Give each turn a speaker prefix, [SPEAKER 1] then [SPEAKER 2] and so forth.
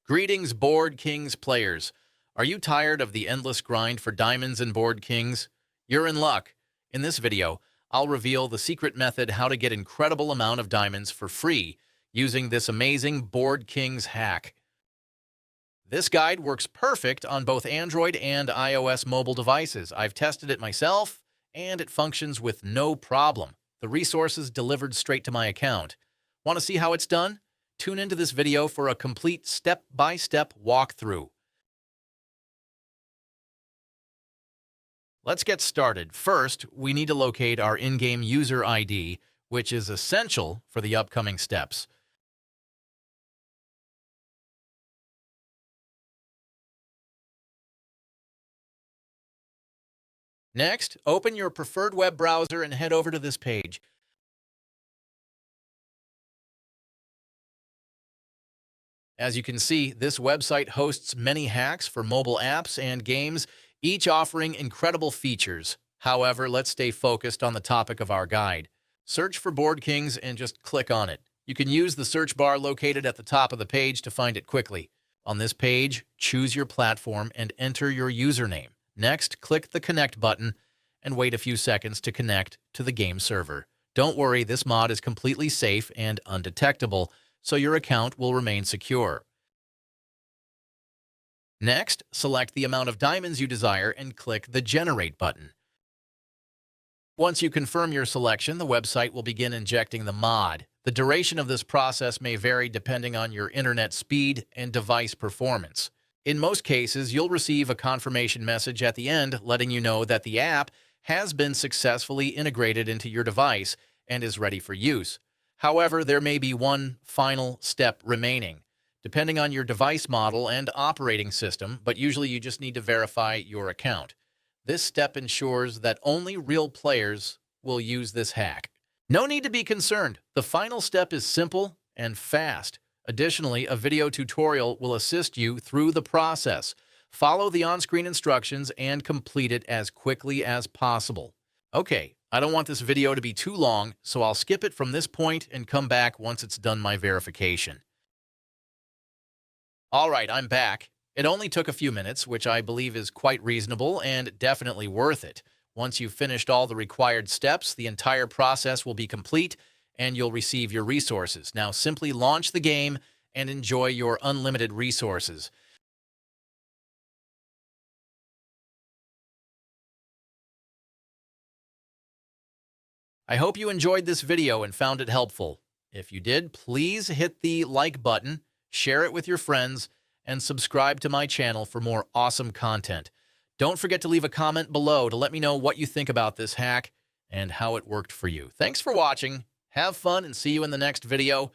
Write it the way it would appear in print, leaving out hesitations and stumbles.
[SPEAKER 1] Greetings, Board Kings players. Are you tired of the endless grind for diamonds in Board Kings? You're in luck. In this video, I'll reveal the secret method how to get incredible amount of diamonds for free using this amazing Board Kings hack. This guide works perfect on both Android and iOS mobile devices. I've tested it myself, and it functions with no problem. The resources delivered straight to my account. Want to see how it's done? Tune into this video for a complete step-by-step walkthrough. Let's get started. First, we need to locate our in-game user ID, which is essential for the upcoming steps. Next, open your preferred web browser and head over to this page. As you can see, this website hosts many hacks for mobile apps and games, each offering incredible features. However, let's stay focused on the topic of our guide. Search for Board Kings and just click on it. You can use the search bar located at the top of the page to find it quickly. On this page, choose your platform and enter your username. Next, click the Connect button and wait a few seconds to connect to the game server. Don't worry, this mod is completely safe and undetectable, so your account will remain secure. Next, select the amount of diamonds you desire and click the Generate button. Once you confirm your selection, the website will begin injecting the mod. The duration of this process may vary depending on your internet speed and device performance. In most cases, you'll receive a confirmation message at the end letting you know that the app has been successfully integrated into your device and is ready for use. However, there may be one final step remaining, depending on your device model and operating system, but usually you just need to verify your account. This step ensures that only real players will use this hack. No need to be concerned. The final step is simple and fast. Additionally, a video tutorial will assist you through the process. Follow the on-screen instructions and complete it as quickly as possible. Okay, I don't want this video to be too long, so I'll skip it from this point and come back once it's done my verification. All right, I'm back. It only took a few minutes, which I believe is quite reasonable and definitely worth it. Once you've finished all the required steps, the entire process will be complete and you'll receive your resources. Now simply launch the game and enjoy your unlimited resources. I hope you enjoyed this video and found it helpful. If you did, please hit the like button, share it with your friends, and subscribe to my channel for more awesome content. Don't forget to leave a comment below to let me know what you think about this hack and how it worked for you. Thanks for watching. Have fun and see you in the next video.